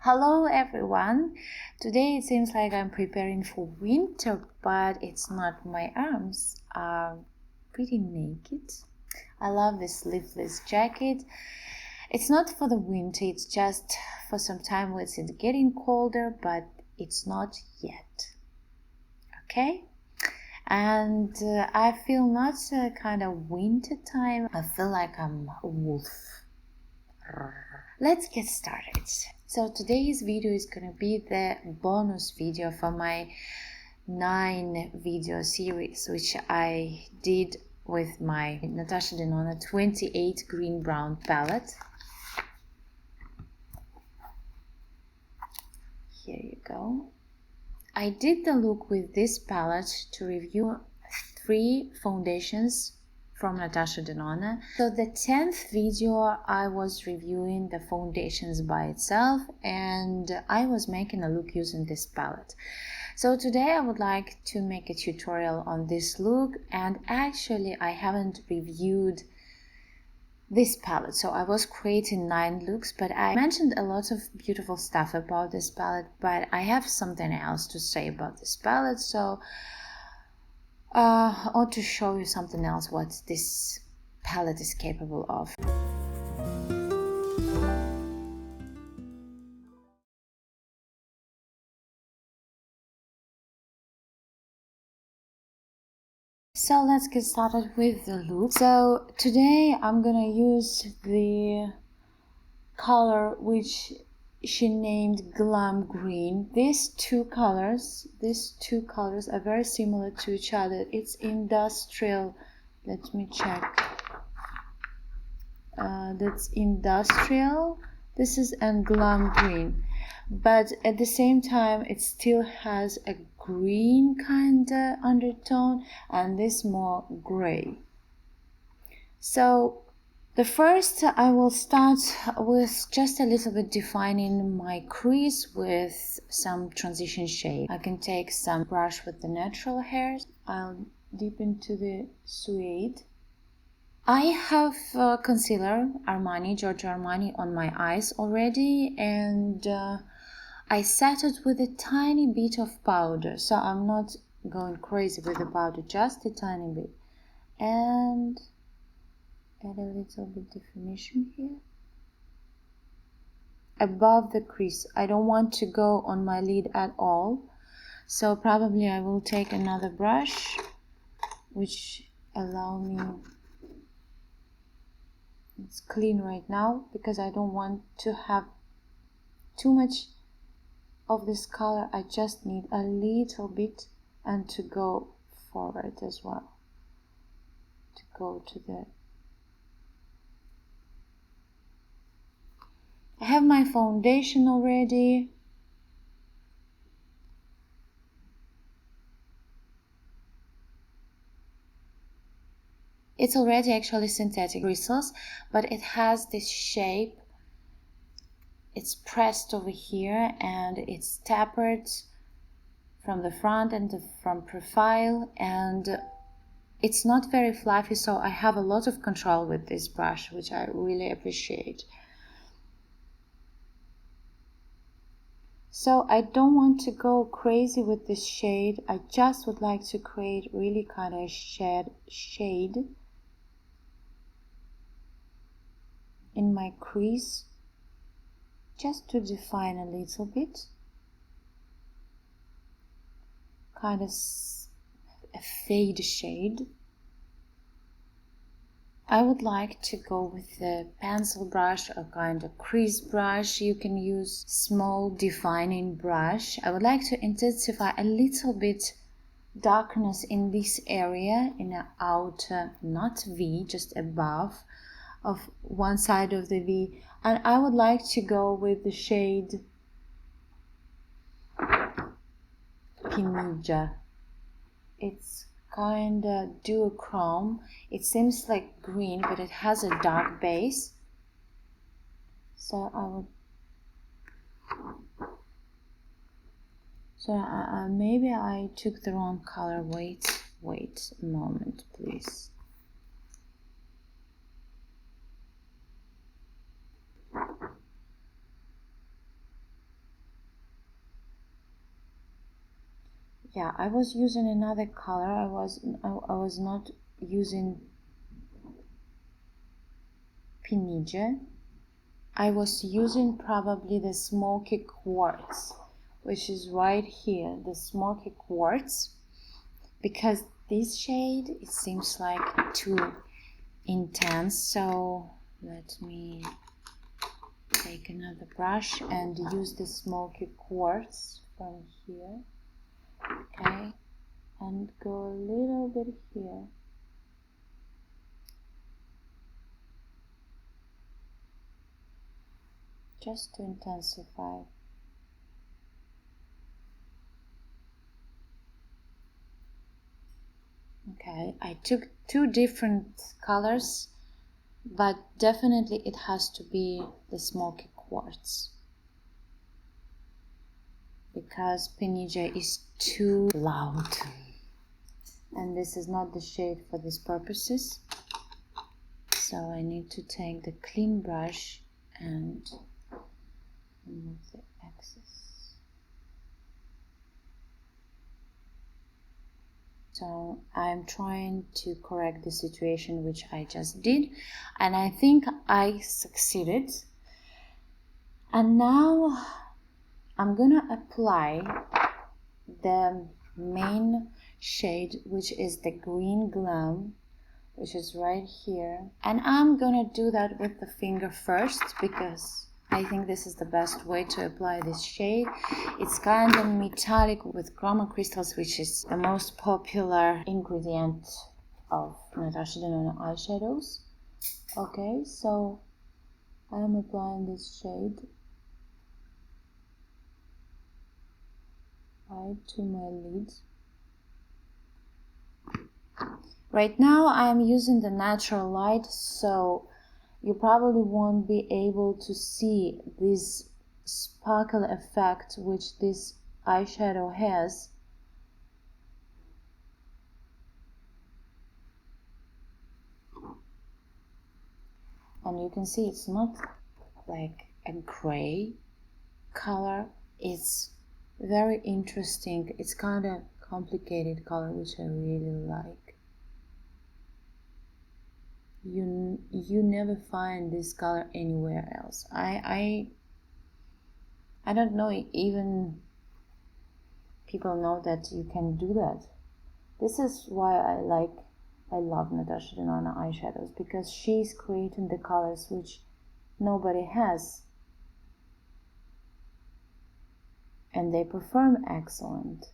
Hello everyone! Today it seems like I'm preparing for winter, but it's not. My arms are pretty naked. I love this sleeveless jacket. It's not for the winter, it's just for some time when it's getting colder, but it's not yet. Okay? And I feel not kind of winter time. I feel like I'm a wolf. Let's get started. So today's video is gonna be the bonus video for my 9 video series, which I did with my Natasha Denona 28 green brown palette. Here you go. I did the look with this palette to review 3 foundations from Natasha Denona. So the 10th video I was reviewing the foundations by itself, and I was making a look using this palette. So today I would like to make a tutorial on this look, and actually I haven't reviewed this palette. So I was creating 9 looks, but I mentioned a lot of beautiful stuff about this palette, but I have something else to say about this palette. So or to show you something else what this palette is capable of. So let's get started with the look. So today I'm gonna use the color which she named Glam Green. These two colors are very similar to each other. It's industrial. Let me check. That's industrial. This is an Glam Green, but at the same time it still has a green kind of undertone, and this more gray. So the first, I will start with just a little bit defining my crease with some transition shade. I can take some brush with the natural hairs. I'll dip into the suede. I have concealer Giorgio Armani on my eyes already, and I set it with a tiny bit of powder, so I'm not going crazy with the powder, just a tiny bit, and add a little bit definition here above the crease. I don't want to go on my lid at all, so probably I will take another brush which allow me. It's clean right now because I don't want to have too much of this color. I just need a little bit, and to go forward as well, to go to the. I have my foundation already. It's already actually synthetic bristles, but it has this shape. It's pressed over here and it's tapered from the front and from profile, and it's not very fluffy, so I have a lot of control with this brush, which I really appreciate. So I don't want to go crazy with this shade. I just would like to create really kind of shade in my crease, just to define a little bit, kind of a fade shade. I would like to go with the pencil brush, a kind of crease brush. You can use small defining brush. I would like to intensify a little bit darkness in this area, in the outer, not V, just above of one side of the V, and I would like to go with the shade Pinija. It's kind of duochrome. It seems like green, but it has a dark base. So I would. So maybe I took the wrong color. Wait a moment, please. yeah, I was using another color. I was not using Pinija. I was using probably the smoky quartz, which is right here, the smoky quartz, because this shade, it seems like too intense. So let me take another brush and use the smoky quartz from here, okay, and go a little bit here. Just to intensify. Okay, I took two different colors, but definitely it has to be the smoky quartz, because Pinija is too loud, and this is not the shade for these purposes. So I need to take the clean brush and remove the excess. So I'm trying to correct the situation which I just did, and I think I succeeded. And now I'm gonna apply the main shade, which is the green Glam, which is right here. And I'm gonna do that with the finger first, because I think this is the best way to apply this shade. It's kind of metallic with chroma crystals, which is the most popular ingredient of Natasha Denona eyeshadows. Okay, so I'm applying this shade right to my lids. Right now I'm using the natural light, so you probably won't be able to see this sparkle effect which this eyeshadow has. And you can see it's not like a gray color, it's very interesting. It's kind of complicated color, which I really like. You never find this color anywhere else. I don't know even people know that you can do that. This is why I love Natasha Denona eyeshadows, because she's creating the colors which nobody has, and they perform excellent,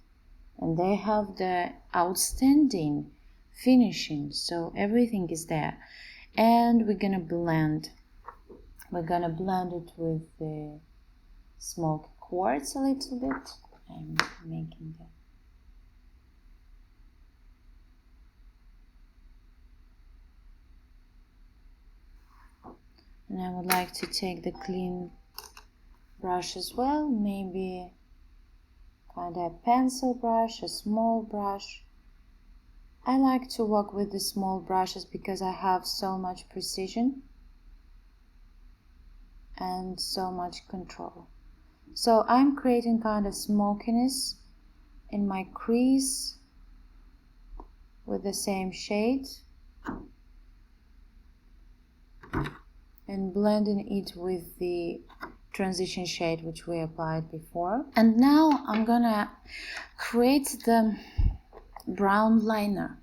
and they have the outstanding finishing, so everything is there. And we're gonna blend it with the smoky quartz a little bit. I'm making that. And I would like to take the clean brush as well, maybe kind of a pencil brush, a small brush. I like to work with the small brushes because I have so much precision and so much control. So I'm creating kind of smokiness in my crease with the same shade and blending it with the transition shade which we applied before. And now I'm gonna create the brown liner.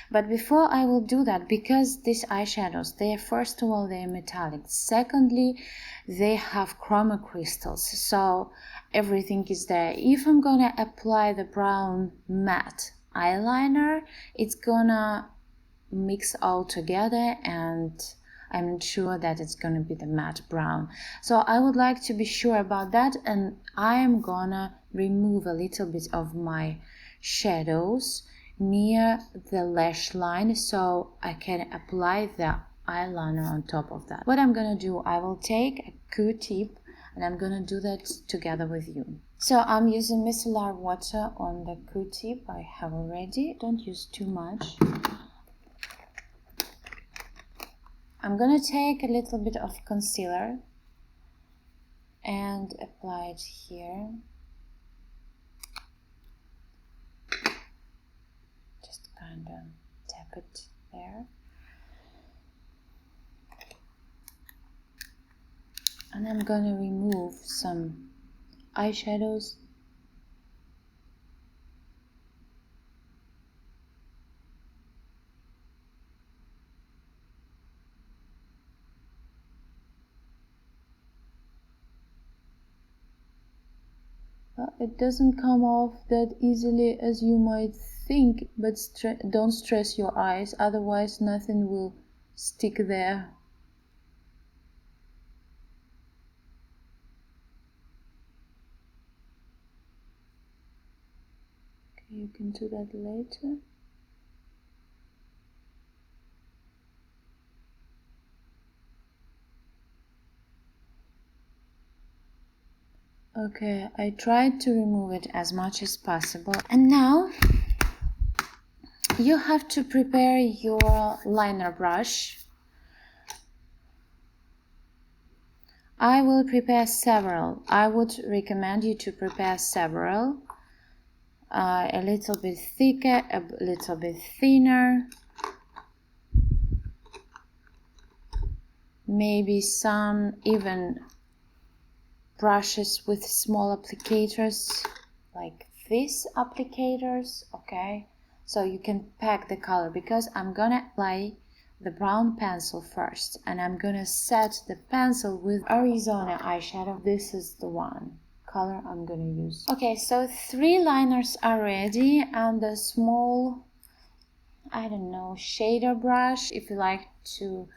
But before I will do that, because these eyeshadows, first of all they're metallic, secondly they have chroma crystals, so everything is there. If I'm gonna apply the brown matte eyeliner, it's gonna mix all together, and I'm not sure that it's gonna be the matte brown. So I would like to be sure about that, and I'm gonna remove a little bit of my shadows near the lash line so I can apply the eyeliner on top of that. What I'm gonna do, I will take a Q-tip and I'm gonna do that together with you. So I'm using micellar water on the Q-tip. I have already. Don't use too much. I'm gonna take a little bit of concealer and apply it here. kind of tap it there. And I'm gonna remove some eyeshadows. It doesn't come off that easily as you might think, but don't stress your eyes, otherwise nothing will stick there. Okay, you can do that later. Okay, I tried to remove it as much as possible. And now you have to prepare your liner brush. I will prepare several. I would recommend you to prepare several. A little bit thicker, a little bit thinner. Maybe some even brushes with small applicators like these applicators, okay? So you can pack the color, because I'm gonna apply the brown pencil first and I'm gonna set the pencil with Arizona eyeshadow. This is the one color I'm gonna use. Okay, so 3 liners are ready, and a small, I don't know, shader brush, if you like to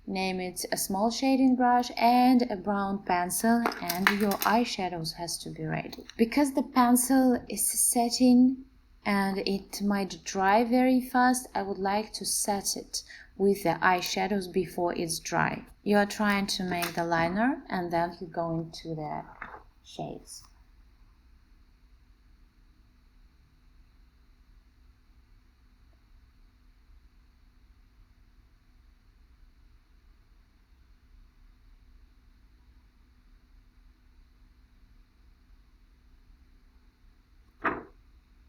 name it, a small shading brush, and a brown pencil, and your eyeshadows has to be ready. Because the pencil is setting and it might dry very fast, I would like to set it with the eyeshadows before it's dry. You are trying to make the liner and then you go into the shades.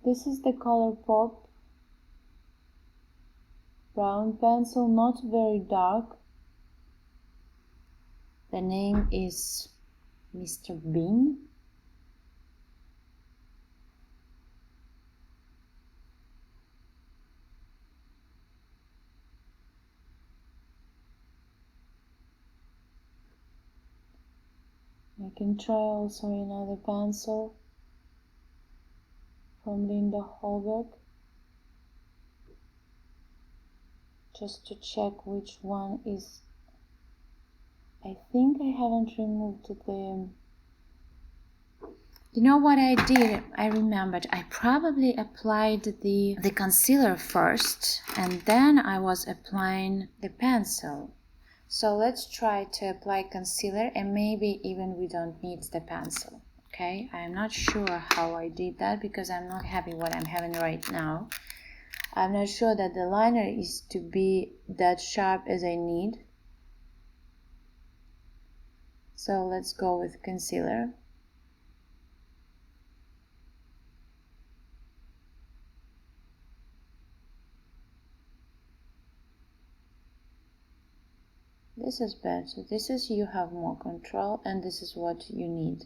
This is the color Pop brown pencil, not very dark. The name is Mr. Bean. I can try also another pencil from Linda Holberg, just to check which one is. I think I haven't removed the. You know what I did? I remembered. I probably applied the concealer first, and then I was applying the pencil. So let's try to apply concealer, and maybe even we don't need the pencil. Okay, I'm not sure how I did that because I'm not happy what I'm having right now. I'm not sure that the liner is to be that sharp as I need. So let's go with concealer. This is better. This is you have more control, and this is what you need.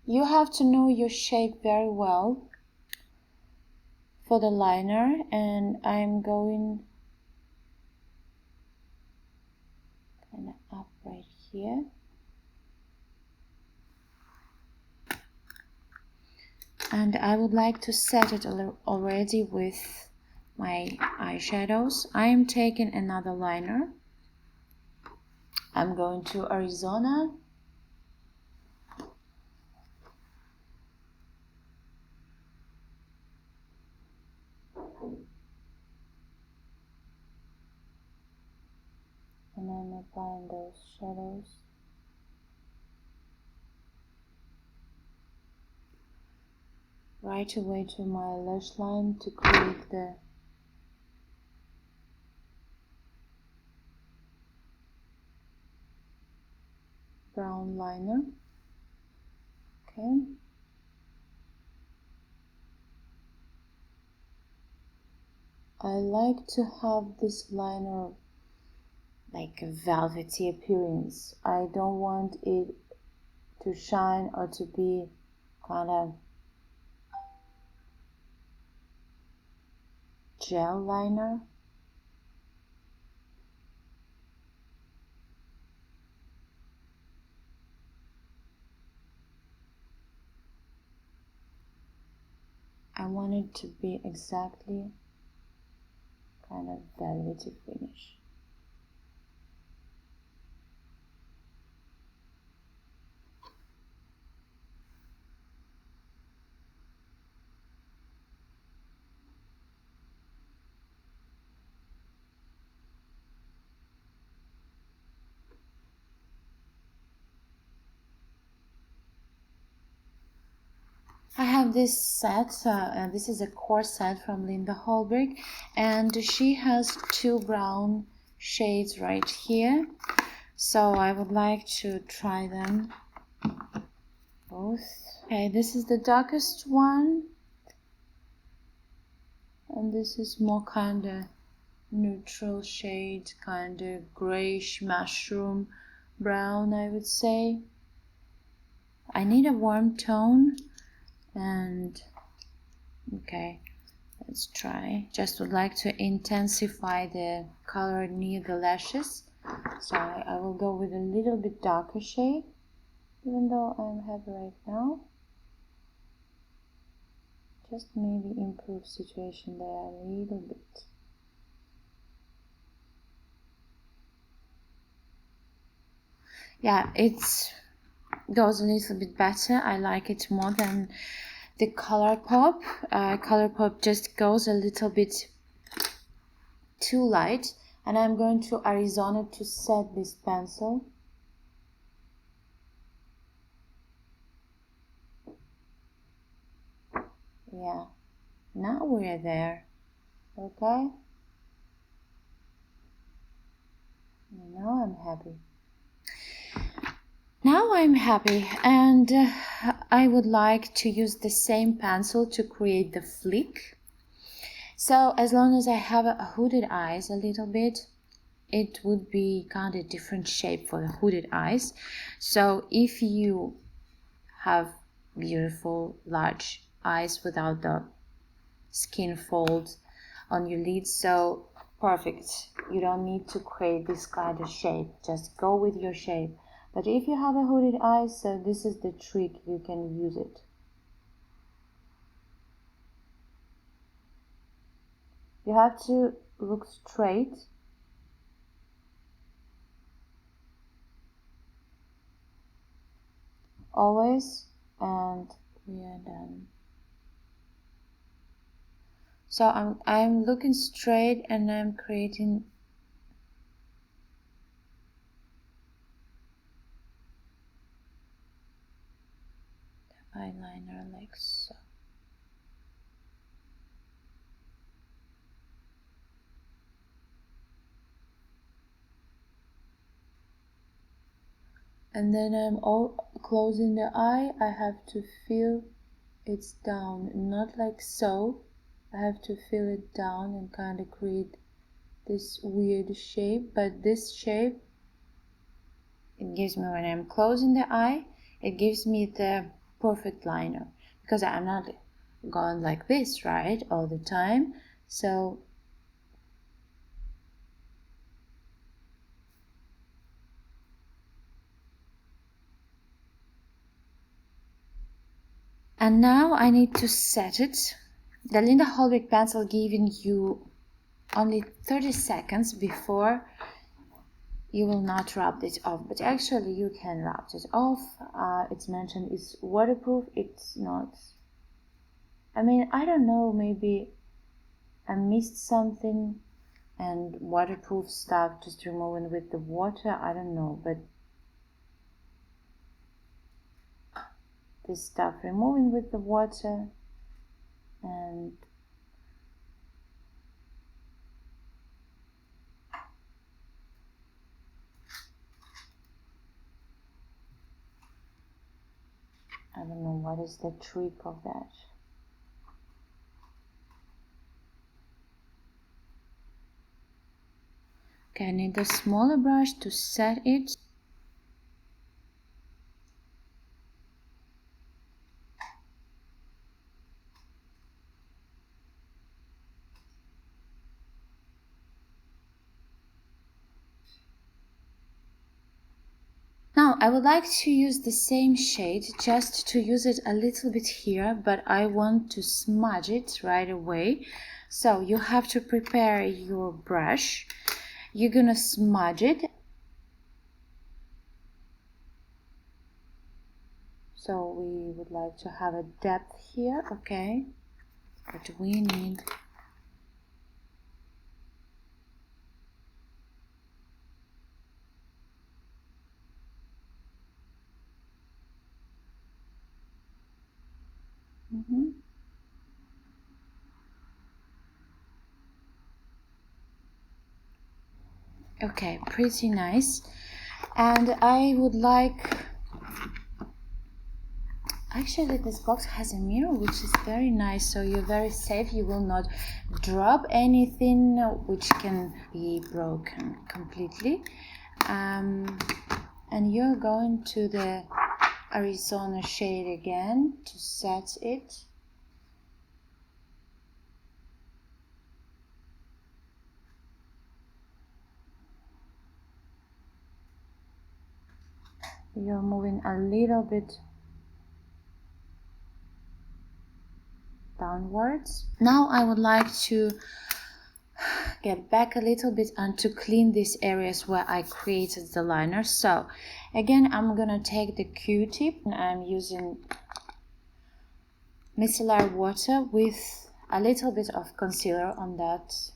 You have to know your shape very well for the liner, and I'm going kind of up right here. And I would like to set it already with my eyeshadows. I am taking another liner. I'm going to Arizona. And I'm applying those shadows. right away to my lash line to create the brown liner. Okay. I like to have this liner like a velvety appearance. I don't want it to shine or to be kind of gel liner. I want it to be exactly kind of velvety finish. I have this set, and this is a core set from Linda Holberg, and she has two brown shades right here, so I would like to try them both. Okay, this is the darkest one, and this is more kind of neutral shade, kind of grayish mushroom brown, I would say. I need a warm tone, and okay, let's try. Just would like to intensify the color near the lashes, so I will go with a little bit darker shade, even though I'm happy right now. Just maybe improve situation there a little bit. Yeah, it goes a little bit better. I like it more than the ColourPop. ColourPop just goes a little bit too light, and I'm going to Arizona to set this pencil. Yeah, now we're there. Okay, now I'm happy. Now I'm happy, and I would like to use the same pencil to create the flick. So as long as I have a hooded eyes a little bit, it would be kind of different shape for the hooded eyes. So if you have beautiful large eyes without the skin folds on your lids, so perfect. You don't need to create this kind of shape, just go with your shape. But if you have a hooded eye, so this is the trick, you can use it. You have to look straight. Always, and we are done. So I'm looking straight, and I'm creating the eyeliner like so. And then I'm all closing the eye. I have to feel it's down, not like so. I have to feel it down and kind of create this weird shape, but this shape, it gives me, when I'm closing the eye, it gives me the perfect liner, because I'm not going like this, right, all the time. So and now I need to set it. The Linda Holbeck pencil giving you only 30 seconds before you will not rub it off, but actually you can rub it off. It's mentioned it's waterproof. It's not. I mean, I don't know, maybe I missed something, and waterproof stuff just removing with the water, I don't know, but this stuff removing with the water and I don't know what is the trick of that. Okay, I need a smaller brush to set it. Now I would like to use the same shade, just to use it a little bit here, but I want to smudge it right away. So you have to prepare your brush. You're gonna smudge it. So we would like to have a depth here, okay? But we need okay, pretty nice. And I would like, actually this box has a mirror, which is very nice, so you're very safe. You will not drop anything which can be broken completely. And you're going to the Arizona shade again to set it. You're moving a little bit downwards. Now I would like to get back a little bit and to clean these areas where I created the liner. So again, I'm gonna take the Q-tip and I'm using micellar water with a little bit of concealer on that.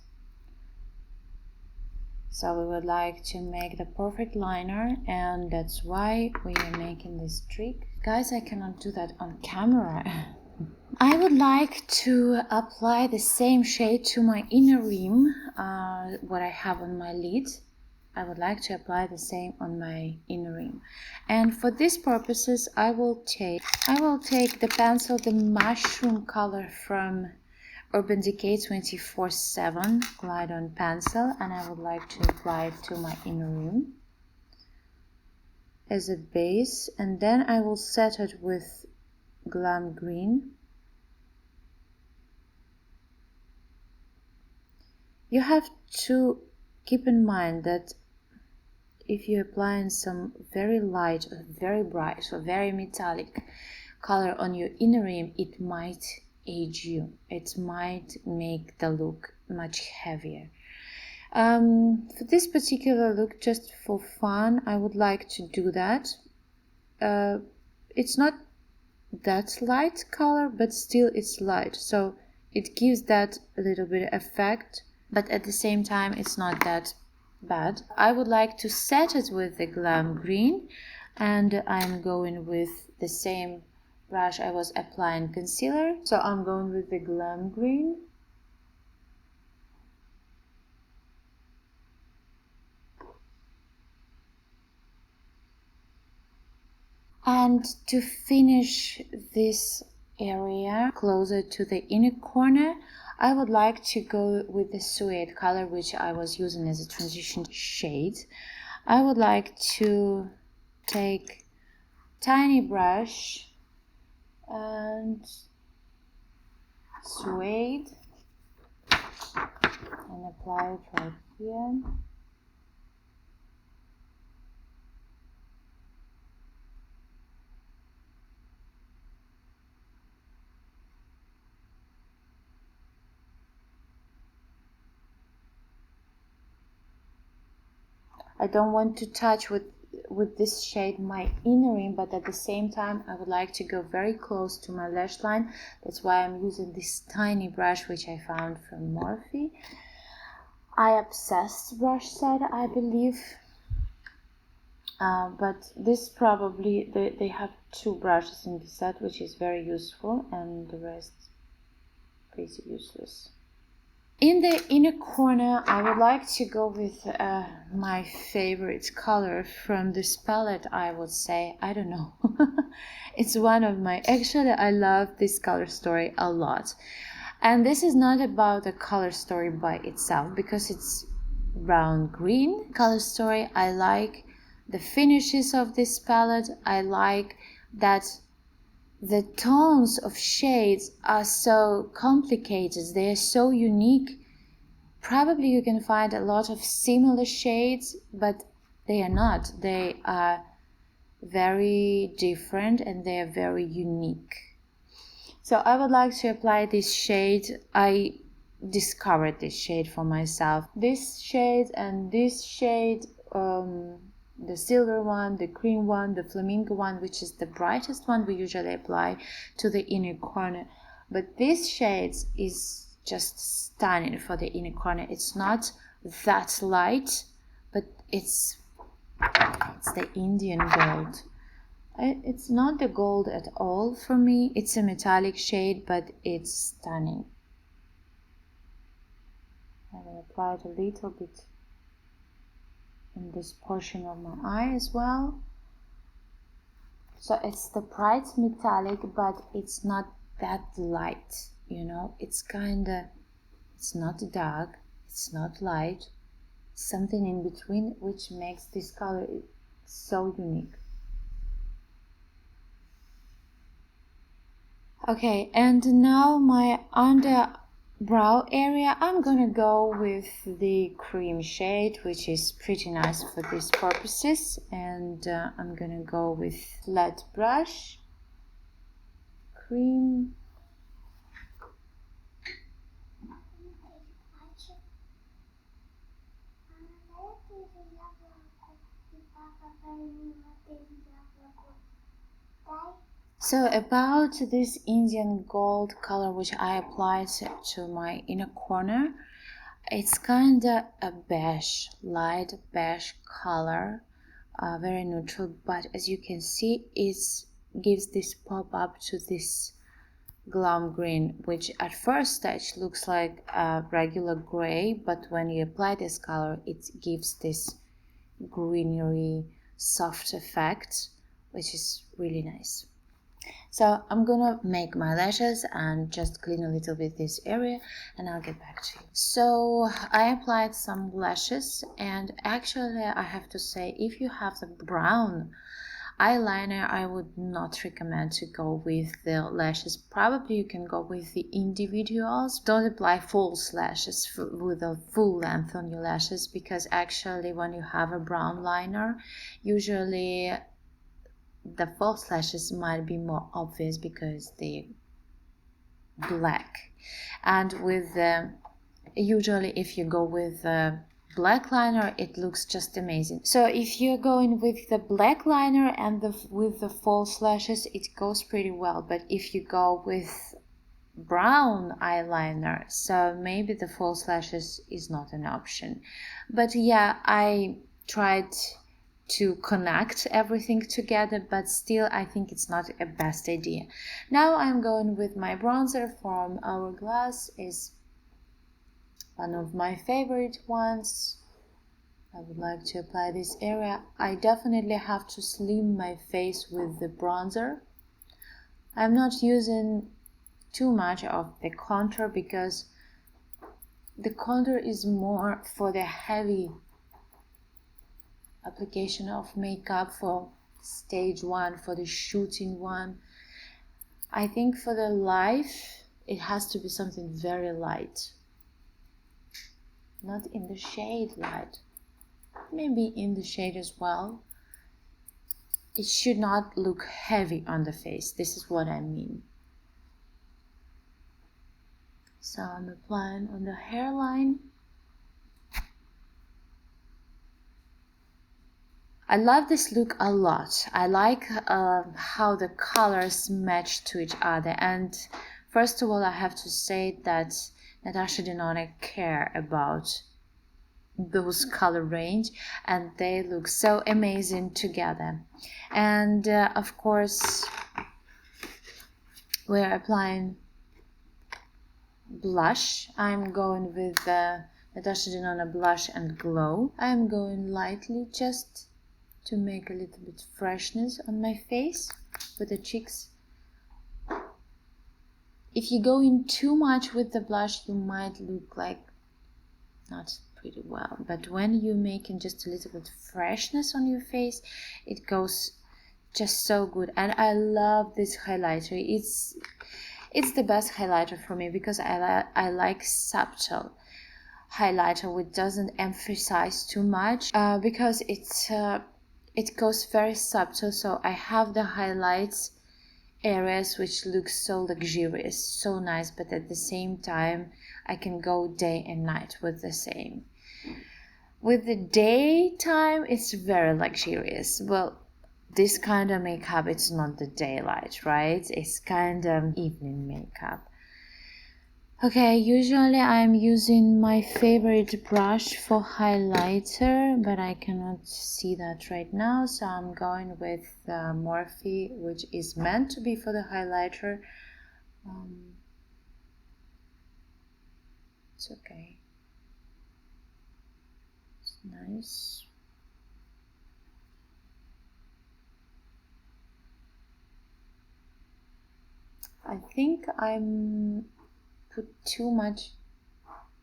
So we would like to make the perfect liner, and that's why we are making this trick. Guys, I cannot do that on camera. I would like to apply the same shade to my inner rim, what I have on my lid. I would like to apply the same on my inner rim. And for these purposes, I will take the pencil, the mushroom color from Urban Decay 24/7 Glide On pencil, and I would like to apply it to my inner rim as a base, and then I will set it with Glam Green. You have to keep in mind that if you're applying some very light or very bright or very metallic color on your inner rim, it might age you. It might make the look much heavier. For this particular look, just for fun, I would like to do that. It's not that light color, but still it's light, so it gives that a little bit effect, but at the same time it's not that bad. I would like to set it with the Glam Green, and I'm going with the same brush I was applying concealer, so I'm going with the Glam Green. And to finish this area closer to the inner corner, I would like to go with the suede color, which I was using as a transition shade. I would like to take tiny brush and suede and apply it right here. I don't want to touch with this shade my inner rim, but at the same time I would like to go very close to my lash line. That's why I'm using this tiny brush which I found from Morphe. I Obsessed brush set, I believe, but this probably they have two brushes in the set, which is very useful, and the rest crazy useless. In the inner corner, I would like to go with my favorite color from this palette, I would say. I don't know. It's one of my... Actually, I love this color story a lot. And this is not about the color story by itself, because it's brown-green color story. I like the finishes of this palette. I like that the tones of shades are so complicated, they are so unique. Probably you can find a lot of similar shades, but they are not. They are very different and they are very unique. So I would like to apply this shade. I discovered this shade for myself. This shade and this shade, the silver one, the cream one, the flamingo one, which is the brightest one, we usually apply to the inner corner. But this shade is just stunning for the inner corner. It's not that light, but it's the Indian gold. It's not the gold at all for me. It's a metallic shade, but it's stunning. I will apply it a little bit in this portion of my eye as well. So it's the bright metallic, but it's not that light, you know. It's not dark, it's not light, something in between, which makes this color so unique. Okay, and now my underbrow area, I'm gonna go with the cream shade, which is pretty nice for these purposes. And I'm gonna go with flat brush, cream. So about this Indian gold color which I applied to my inner corner, it's kinda a beige, light beige color, very neutral, but as you can see, it gives this pop up to this Glam green, which at first stage looks like a regular gray, but when you apply this color, it gives this greenery soft effect, which is really nice. So I'm gonna make my lashes and just clean a little bit this area, and I'll get back to you. So I applied some lashes, and actually I have to say, if you have the brown eyeliner, I would not recommend to go with the lashes. Probably you can go with the individuals. Don't apply false lashes with a full length on your lashes, because actually when you have a brown liner, usually the false lashes might be more obvious because they're black. And with usually if you go with black liner, it looks just amazing. So if you're going with the black liner and with the false lashes, it goes pretty well. But if you go with brown eyeliner, so maybe the false lashes is not an option. But yeah, I tried to connect everything together, but still I think it's not a best idea. Now I'm going with my bronzer from Hourglass. Is one of my favorite ones. I would like to apply this area. I definitely have to slim my face with the bronzer. I'm not using too much of the contour, because the contour is more for the heavy application of makeup, for stage one, for the shooting one. I think for the life, it has to be something very light. Not in the shade light, maybe in the shade as well. It should not look heavy on the face. This is what I mean. So I'm applying on the hairline. I love this look a lot. I like how the colors match to each other. And first of all, I have to say that Natasha Denona care about those color range, and they look so amazing together. And of course, we're applying blush. I'm going with the Natasha Denona Blush and Glow. I'm going lightly just to make a little bit freshness on my face with the cheeks. If you go in too much with the blush, you might look like not pretty well. But when you're making just a little bit freshness on your face, it goes just so good. And I love this highlighter. It's the best highlighter for me because I like subtle highlighter which doesn't emphasize too much because it goes very subtle, so I have the highlights areas which look so luxurious, so nice, but at the same time I can go day and night with the same. With the daytime it's very luxurious. Well, this kind of makeup, it's not the daylight, right? It's kind of evening makeup. Okay, usually I'm using my favorite brush for highlighter, but I cannot see that right now, so I'm going with Morphe, which is meant to be for the highlighter. It's okay. It's nice. I think I'm put too much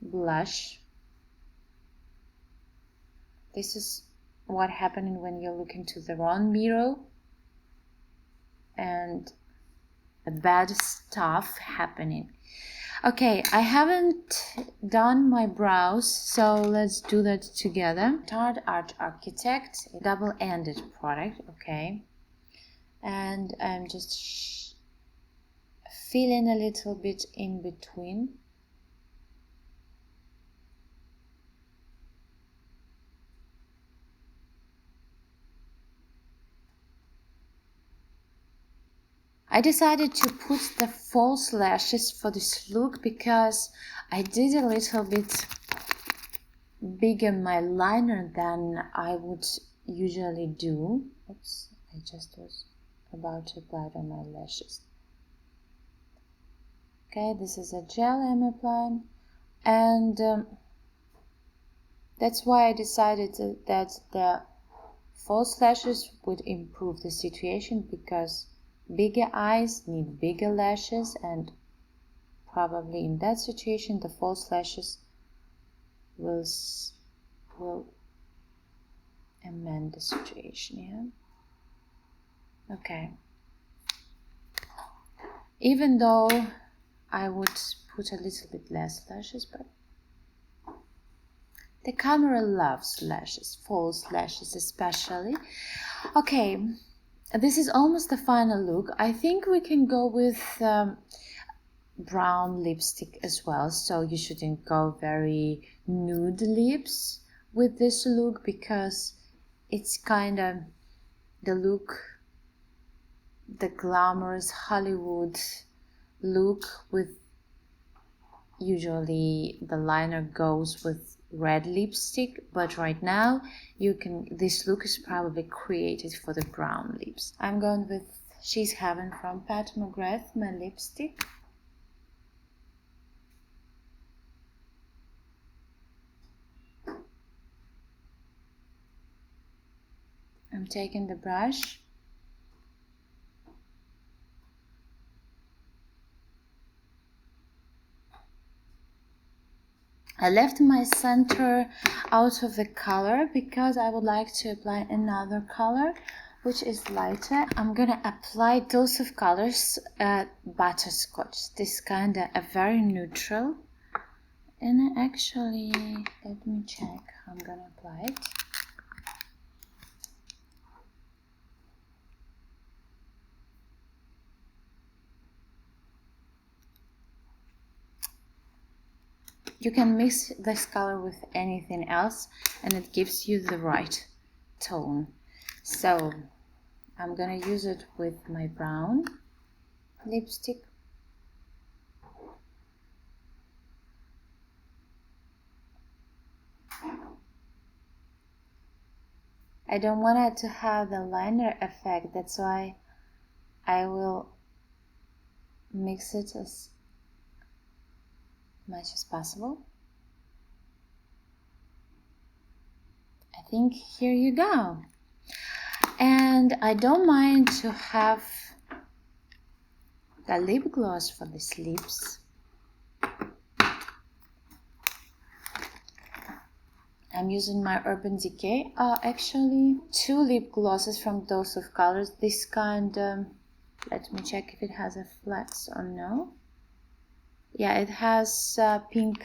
blush. This is what happening when you look into the wrong mirror and the bad stuff happening. Okay, I haven't done my brows, so let's do that together. Tarte Art Architect, a double-ended product, okay. And I'm just filling a little bit in between. I decided to put the false lashes for this look because I did a little bit bigger my liner than I would usually do. Oops, I just was about to apply it on my lashes. Okay, this is a gel I'm applying, and that's why I decided that the false lashes would improve the situation, because bigger eyes need bigger lashes, and probably in that situation the false lashes will amend the situation. Yeah. Okay. Even though I would put a little bit less lashes, but the camera loves lashes, false lashes especially. Okay, this is almost the final look. I think we can go with brown lipstick as well, so you shouldn't go very nude lips with this look, because it's kind of the look, the glamorous Hollywood look, with usually the liner goes with red lipstick, but right now this look is probably created for the brown lips. I'm going with She's Heaven from Pat McGrath, my lipstick. I'm taking the brush. I left my center out of the color because I would like to apply another color which is lighter. I'm gonna apply Dose of Colors Butterscotch. This kind of a very neutral, and actually let me check how I'm gonna apply it. You can mix this color with anything else and it gives you the right tone. So I'm gonna use it with my brown lipstick. I don't want it to have the liner effect, that's why I will mix it as much as possible. I think here you go. And I don't mind to have the lip gloss for these lips. I'm using my Urban Decay. Actually, 2 lip glosses from Dose of Colors. This kind, let me check if it has a flex or no. Yeah, it has pink,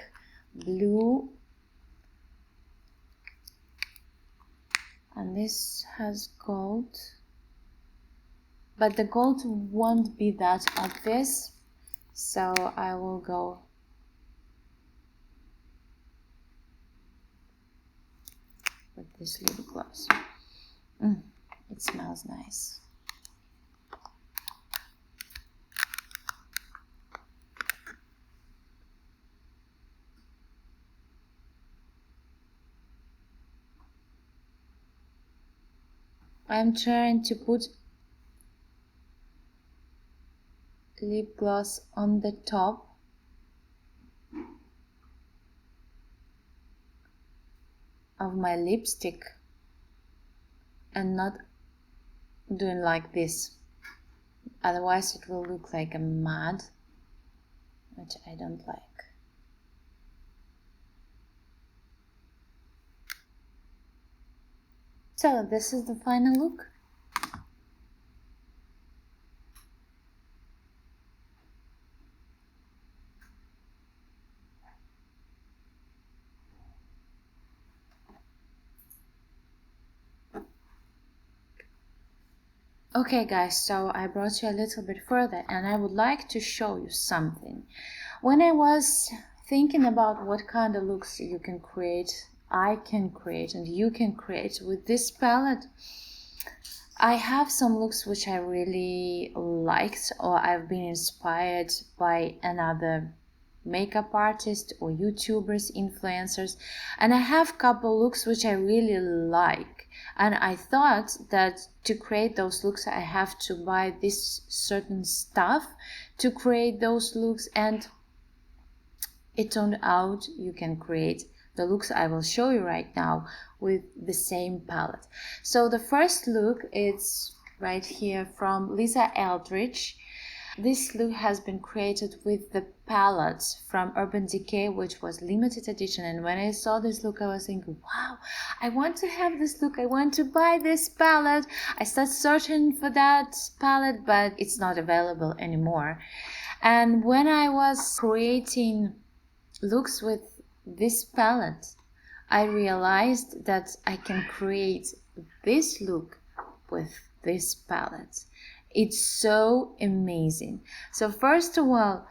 blue, and this has gold. But the gold won't be that obvious, so I will go with this lip gloss. It smells nice. I'm trying to put lip gloss on the top of my lipstick and not doing like this, otherwise it will look like a mud, which I don't like. So this is the final look. Okay guys, so I brought you a little bit further and I would like to show you something. When I was thinking about what kind of looks you can create, I can create and you can create with this palette, I have some looks which I really liked, or I've been inspired by another makeup artist or YouTubers, influencers, and I have a couple looks which I really like, and I thought that to create those looks I have to buy this certain stuff to create those looks, and it turned out you can create the looks I will show you right now with the same palette. So the first look is right here from Lisa Eldridge. This look has been created with the palette from Urban Decay, which was limited edition, and when I saw this look I was thinking, wow, I want to have this look, I want to buy this palette. I started searching for that palette, but it's not available anymore. And when I was creating looks with this palette, I realized that I can create this look with this palette. It's so amazing. So first of all,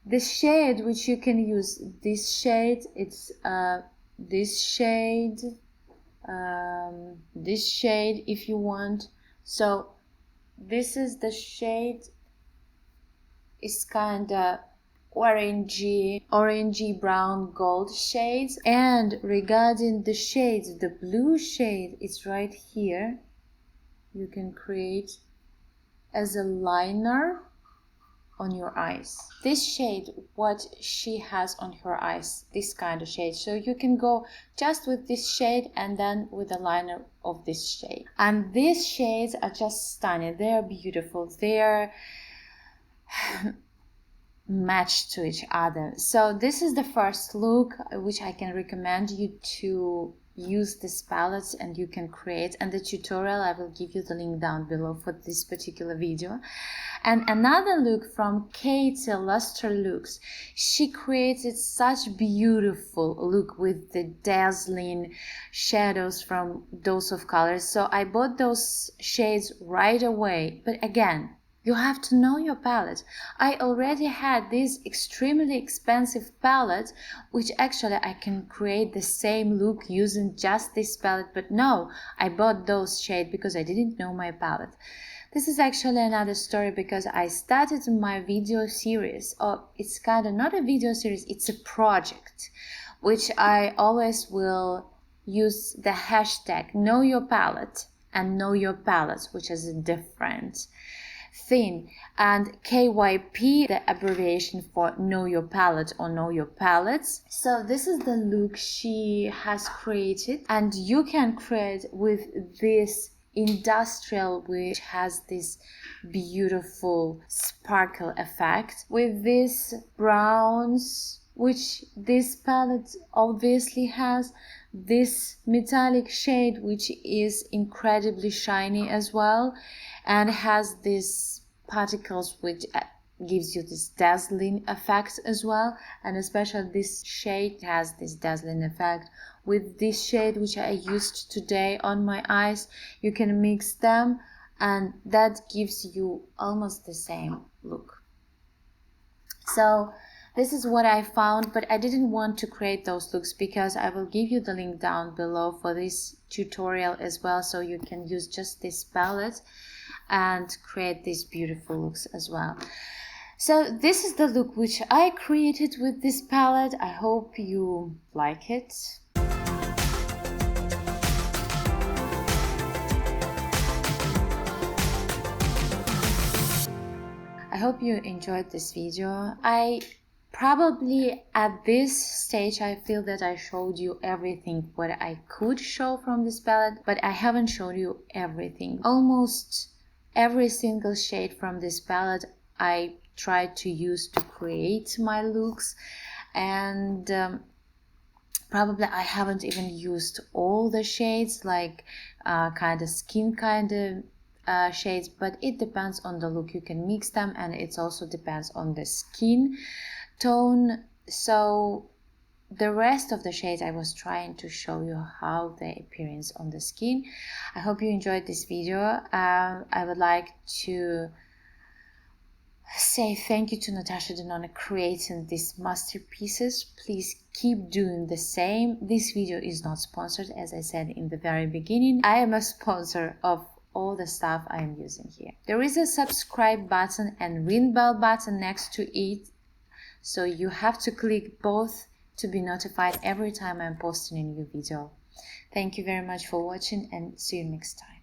the shade which you can use, this shade, it's this shade if you want. So this is the shade, is kind of orangey brown gold shades. And regarding the shades, the blue shade is right here. You can create as a liner on your eyes. This shade, what she has on her eyes, this kind of shade. So you can go just with this shade and then with a liner of this shade. And these shades are just stunning. They are beautiful. They are matched to each other. So this is the first look which I can recommend you to use this palette and you can create, and the tutorial I will give you the link down below for this particular video. And another look from Katie Luster Looks, she created such beautiful look with the dazzling shadows from Dose of Colors. So I bought those shades right away, but again, you have to know your palette. I already had this extremely expensive palette, which actually I can create the same look using just this palette, but no, I bought those shades because I didn't know my palette. This is actually another story because I started my video series, or it's kind of not a video series, it's a project, which I always will use the hashtag know your palette and know your palette, which is a different thin, and KYP, the abbreviation for Know Your Palette or Know Your Palettes. So this is the look she has created, and you can create with this industrial, which has this beautiful sparkle effect, with these browns, which this palette obviously has, this metallic shade which is incredibly shiny as well, and has these particles which gives you this dazzling effect as well. And especially this shade has this dazzling effect. With this shade which I used today on my eyes, you can mix them and that gives you almost the same look. So this is what I found, but I didn't want to create those looks because I will give you the link down below for this tutorial as well, so you can use just this palette and create these beautiful looks as well. So this is the look which I created with this palette. I hope you like it. I hope you enjoyed this video. Probably at this stage I feel that I showed you everything what I could show from this palette, but I haven't shown you everything. Almost every single shade from this palette I tried to use to create my looks, and probably I haven't even used all the shades, like kind of skin kind of shades, but it depends on the look. You can mix them, and it also depends on the skin tone. So the rest of the shades I was trying to show you how they appearance on the skin. I hope you enjoyed this video. I would like to say thank you to Natasha Denona creating these masterpieces. Please keep doing the same. This video is not sponsored, as I said in the very beginning. I am a sponsor of all the stuff I am using here. There is a subscribe button and ring bell button next to it, so you have to click both to be notified every time I'm posting a new video. Thank you very much for watching, and see you next time.